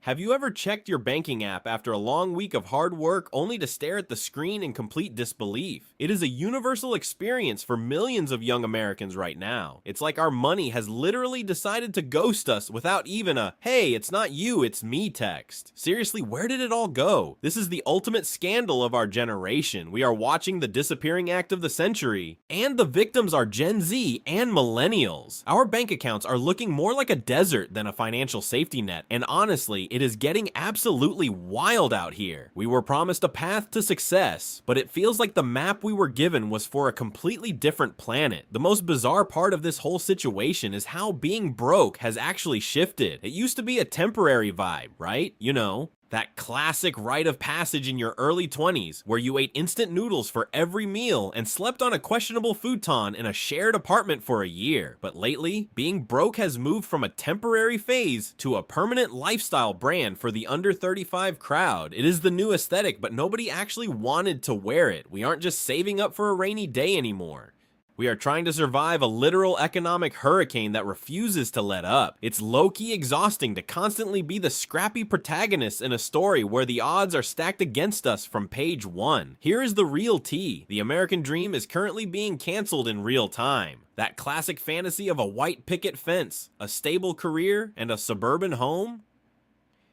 Have you ever checked your banking app after a long week of hard work only to stare at the screen in complete disbelief? It is a universal experience for millions of young Americans right now. It's like our money has literally decided to ghost us without even a, "Hey, it's not you, it's me" text. Seriously, where did it all go? This is the ultimate scandal of our generation. We are watching the disappearing act of the century, and the victims are Gen Z and millennials. Our bank accounts are looking more like a desert than a financial safety net, and honestly, it is getting absolutely wild out here. We were promised a path to success, but it feels like the map we were given was for a completely different planet. The most bizarre part of this whole situation is how being broke has actually shifted. It used to be a temporary vibe, right? You know, that classic rite of passage in your early 20s, where you ate instant noodles for every meal and slept on a questionable futon in a shared apartment for a year. But lately, being broke has moved from a temporary phase to a permanent lifestyle brand for the under 35 crowd. It is the new aesthetic, but nobody actually wanted to wear it. We aren't just saving up for a rainy day anymore. We are trying to survive a literal economic hurricane that refuses to let up. It's low-key exhausting to constantly be the scrappy protagonist in a story where the odds are stacked against us from page one. Here is the real tea. The American dream is currently being canceled in real time. That classic fantasy of a white picket fence, a stable career, and a suburban home?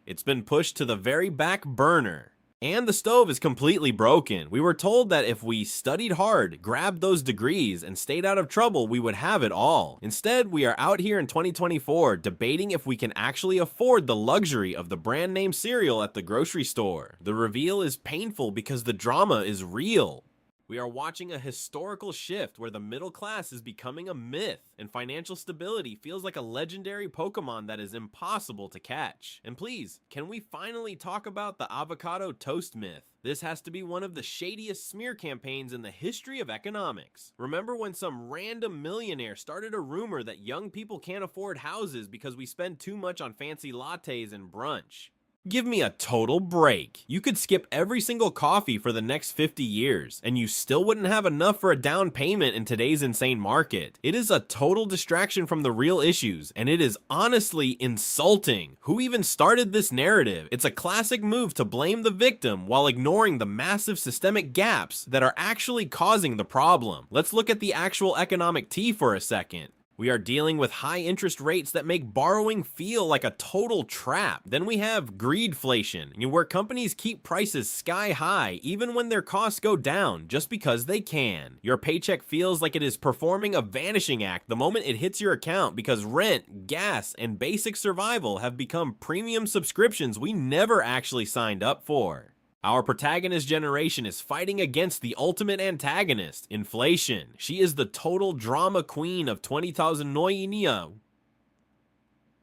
It's been pushed to the very back burner. And the stove is completely broken. We were told that if we studied hard, grabbed those degrees, and stayed out of trouble, we would have it all. Instead, we are out here in 2024 debating if we can actually afford the luxury of the brand name cereal at the grocery store. The reveal is painful because the drama is real. We are watching a historical shift where the middle class is becoming a myth, and financial stability feels like a legendary Pokemon that is impossible to catch. And please, can we finally talk about the avocado toast myth? This has to be one of the shadiest smear campaigns in the history of economics. Remember when some random millionaire started a rumor that young people can't afford houses because we spend too much on fancy lattes and brunch? Give me a total break. You could skip every single coffee for the next 50 years, and you still wouldn't have enough for a down payment in today's insane market. It is a total distraction from the real issues, and it is honestly insulting. Who even started this narrative? It's a classic move to blame the victim while ignoring the massive systemic gaps that are actually causing the problem. Let's look at the actual economic tea for a second. We are dealing with high interest rates that make borrowing feel like a total trap. Then we have greedflation, where companies keep prices sky high even when their costs go down just because they can. Your paycheck feels like it is performing a vanishing act the moment it hits your account because rent, gas, and basic survival have become premium subscriptions we never actually signed up for. Our protagonist generation is fighting against the ultimate antagonist, inflation. She is the total drama queen of 20,000 noinia.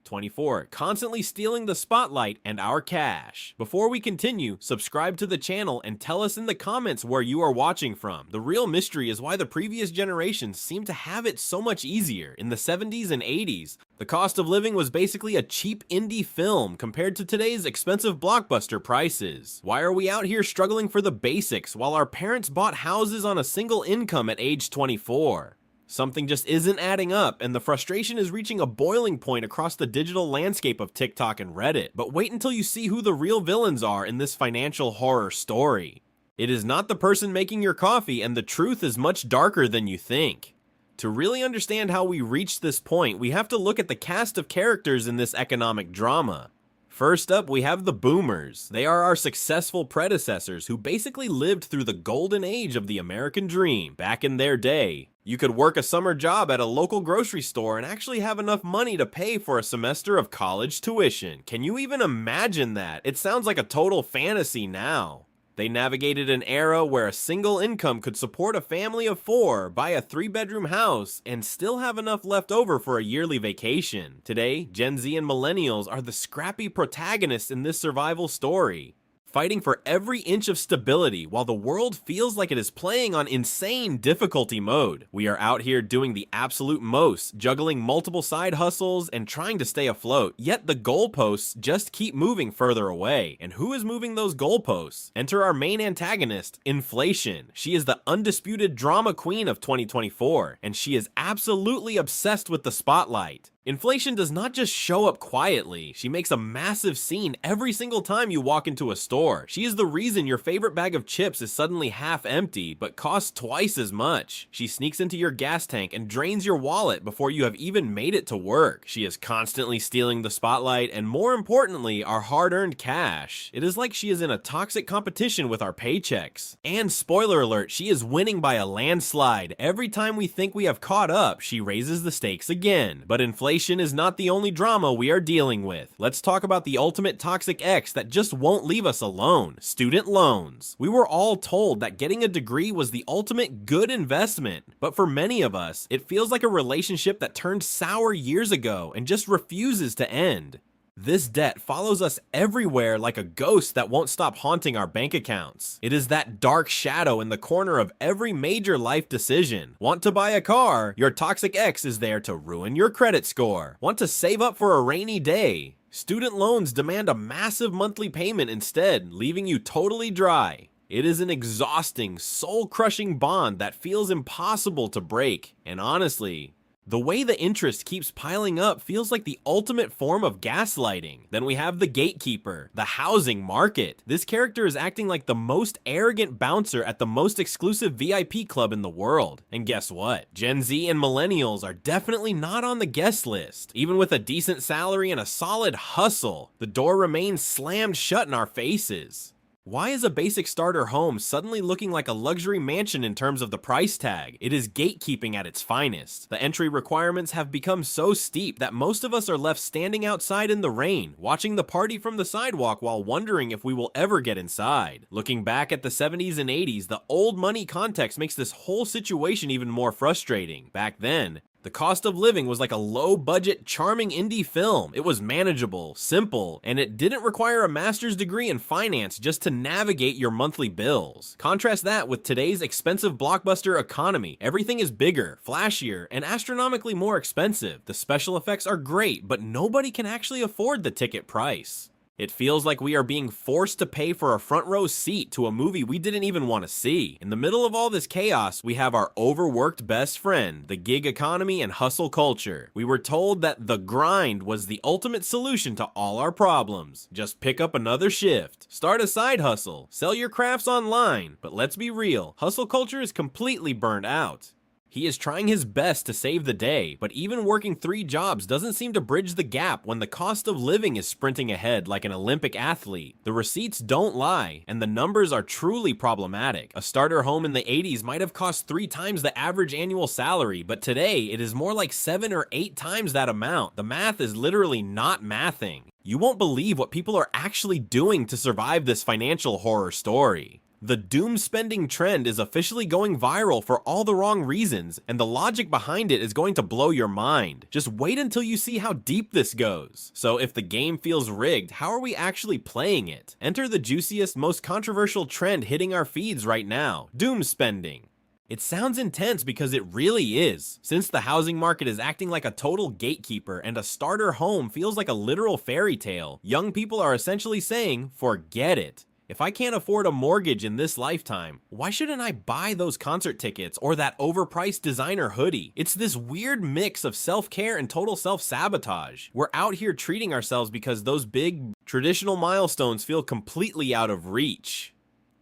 24, constantly stealing the spotlight and our cash. Before we continue, subscribe to the channel and tell us in the comments where you are watching from. The real mystery is why the previous generations seem to have it so much easier. In the 70s and 80s, the cost of living was basically a cheap indie film compared to today's expensive blockbuster prices. Why are we out here struggling for the basics while our parents bought houses on a single income at age 24? Something just isn't adding up, and the frustration is reaching a boiling point across the digital landscape of TikTok and Reddit. But wait until you see who the real villains are in this financial horror story. It is not the person making your coffee, and the truth is much darker than you think. To really understand how we reached this point, we have to look at the cast of characters in this economic drama. First up, we have the boomers. They are our successful predecessors who basically lived through the golden age of the American dream. Back in their day, you could work a summer job at a local grocery store and actually have enough money to pay for a semester of college tuition. Can you even imagine that? It sounds like a total fantasy now. They navigated an era where a single income could support a family of 4, buy a 3-bedroom house, and still have enough left over for a yearly vacation. Today, Gen Z and millennials are the scrappy protagonists in this survival story, fighting for every inch of stability while the world feels like it is playing on insane difficulty mode. We are out here doing the absolute most, juggling multiple side hustles and trying to stay afloat, yet the goalposts just keep moving further away. And who is moving those goalposts? Enter our main antagonist, inflation. She is the undisputed drama queen of 2024, and she is absolutely obsessed with the spotlight. Inflation does not just show up quietly, she makes a massive scene every single time you walk into a store. She is the reason your favorite bag of chips is suddenly half empty, but costs twice as much. She sneaks into your gas tank and drains your wallet before you have even made it to work. She is constantly stealing the spotlight and, more importantly, our hard-earned cash. It is like she is in a toxic competition with our paychecks. And spoiler alert, she is winning by a landslide. Every time we think we have caught up, she raises the stakes again. But inflation is not the only drama we are dealing with. Let's talk about the ultimate toxic ex that just won't leave us alone: student loans. We were all told that getting a degree was the ultimate good investment, but for many of us, it feels like a relationship that turned sour years ago and just refuses to end. This debt follows us everywhere like a ghost that won't stop haunting our bank accounts. It is that dark shadow in the corner of every major life decision. Want to buy a car? Your toxic ex is there to ruin your credit score. Want to save up for a rainy day? Student loans demand a massive monthly payment instead, leaving you totally dry. It is an exhausting, soul-crushing bond that feels impossible to break. And honestly, the way the interest keeps piling up feels like the ultimate form of gaslighting. Then we have the gatekeeper, the housing market. This character is acting like the most arrogant bouncer at the most exclusive VIP club in the world. And guess what? Gen Z and millennials are definitely not on the guest list. Even with a decent salary and a solid hustle, the door remains slammed shut in our faces. Why is a basic starter home suddenly looking like a luxury mansion in terms of the price tag? It is gatekeeping at its finest. The entry requirements have become so steep that most of us are left standing outside in the rain, watching the party from the sidewalk while wondering if we will ever get inside. Looking back at the 70s and 80s, the old money context makes this whole situation even more frustrating. Back then, the cost of living was like a low-budget, charming indie film. It was manageable, simple, and it didn't require a master's degree in finance just to navigate your monthly bills. Contrast that with today's expensive blockbuster economy. Everything is bigger, flashier, and astronomically more expensive. The special effects are great, but nobody can actually afford the ticket price. It feels like we are being forced to pay for a front row seat to a movie we didn't even want to see. In the middle of all this chaos, we have our overworked best friend, the gig economy and hustle culture. We were told that the grind was the ultimate solution to all our problems. Just pick up another shift, start a side hustle, sell your crafts online. But let's be real, hustle culture is completely burned out. He is trying his best to save the day, but even working 3 jobs doesn't seem to bridge the gap when the cost of living is sprinting ahead like an Olympic athlete. The receipts don't lie, and the numbers are truly problematic. A starter home in the 80s might have cost 3 times the average annual salary, but today it is more like 7 or 8 times that amount. The math is literally not mathing. You won't believe what people are actually doing to survive this financial horror story. The doom spending trend is officially going viral for all the wrong reasons, and the logic behind it is going to blow your mind. Just wait until you see how deep this goes. So if the game feels rigged, how are we actually playing it? Enter the juiciest, most controversial trend hitting our feeds right now: doom spending. It sounds intense because it really is. Since the housing market is acting like a total gatekeeper and a starter home feels like a literal fairy tale, young people are essentially saying, forget it. If I can't afford a mortgage in this lifetime, why shouldn't I buy those concert tickets or that overpriced designer hoodie? It's this weird mix of self-care and total self-sabotage. We're out here treating ourselves because those big, traditional milestones feel completely out of reach.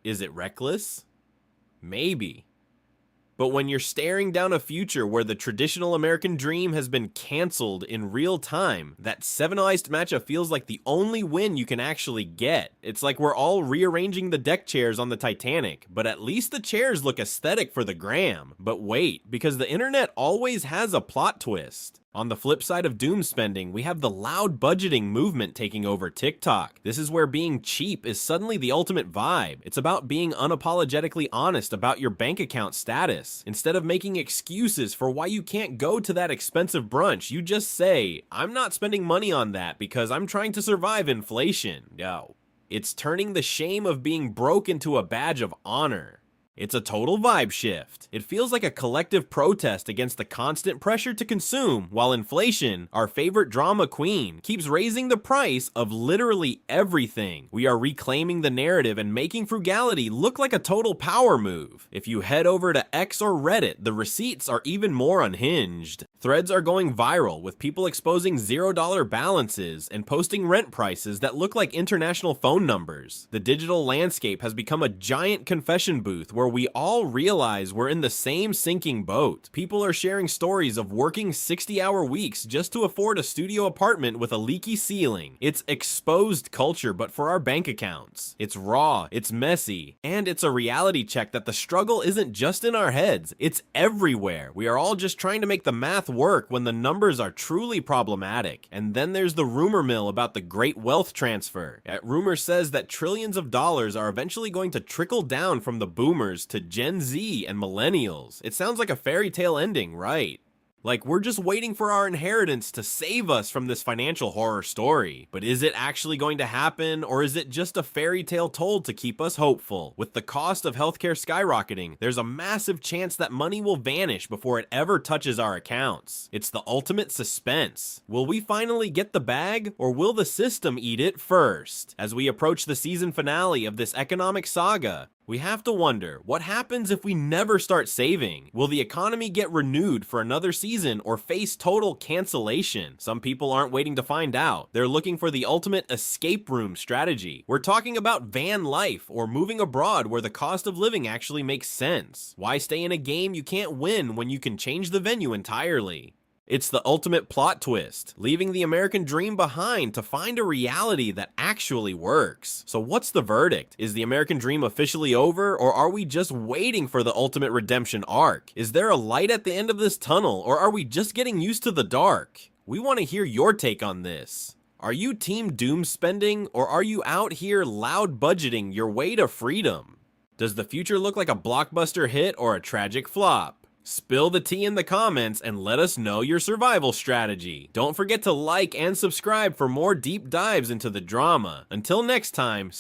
Is it reckless? Maybe. But when you're staring down a future where the traditional American dream has been canceled in real time, that 7-iced matcha feels like the only win you can actually get. It's like we're all rearranging the deck chairs on the Titanic, but at least the chairs look aesthetic for the gram. But wait, because the internet always has a plot twist. On the flip side of doom spending, we have the loud budgeting movement taking over TikTok. This is where being cheap is suddenly the ultimate vibe. It's about being unapologetically honest about your bank account status. Instead of making excuses for why you can't go to that expensive brunch, you just say, I'm not spending money on that because I'm trying to survive inflation. No. It's turning the shame of being broke into a badge of honor. It's a total vibe shift. It feels like a collective protest against the constant pressure to consume, while inflation, our favorite drama queen, keeps raising the price of literally everything. We are reclaiming the narrative and making frugality look like a total power move. If you head over to X or Reddit, the receipts are even more unhinged. Threads are going viral with people exposing $0 balances and posting rent prices that look like international phone numbers. The digital landscape has become a giant confession booth where we all realize we're in the same sinking boat. People are sharing stories of working 60-hour weeks just to afford a studio apartment with a leaky ceiling. It's exposed culture, but for our bank accounts. It's raw, it's messy, and it's a reality check that the struggle isn't just in our heads, it's everywhere. We are all just trying to make the math work when the numbers are truly problematic. And then there's the rumor mill about the great wealth transfer. Rumor says that trillions of dollars are eventually going to trickle down from the boomers to Gen Z and millennials. It sounds like a fairy tale ending, right? Like we're just waiting for our inheritance to save us from this financial horror story. But is it actually going to happen, or is it just a fairy tale told to keep us hopeful? With the cost of healthcare skyrocketing, there's a massive chance that money will vanish before it ever touches our accounts. It's the ultimate suspense. Will we finally get the bag, or will the system eat it first? As we approach the season finale of this economic saga, we have to wonder, what happens if we never start saving? Will the economy get renewed for another season or face total cancellation? Some people aren't waiting to find out. They're looking for the ultimate escape room strategy. We're talking about van life or moving abroad where the cost of living actually makes sense. Why stay in a game you can't win when you can change the venue entirely? It's the ultimate plot twist, leaving the American dream behind to find a reality that actually works. So what's the verdict? Is the American dream officially over, or are we just waiting for the ultimate redemption arc? Is there a light at the end of this tunnel, or are we just getting used to the dark? We want to hear your take on this. Are you team doom spending, or are you out here loud budgeting your way to freedom? Does the future look like a blockbuster hit or a tragic flop? Spill the tea in the comments and let us know your survival strategy. Don't forget to like and subscribe for more deep dives into the drama. Until next time,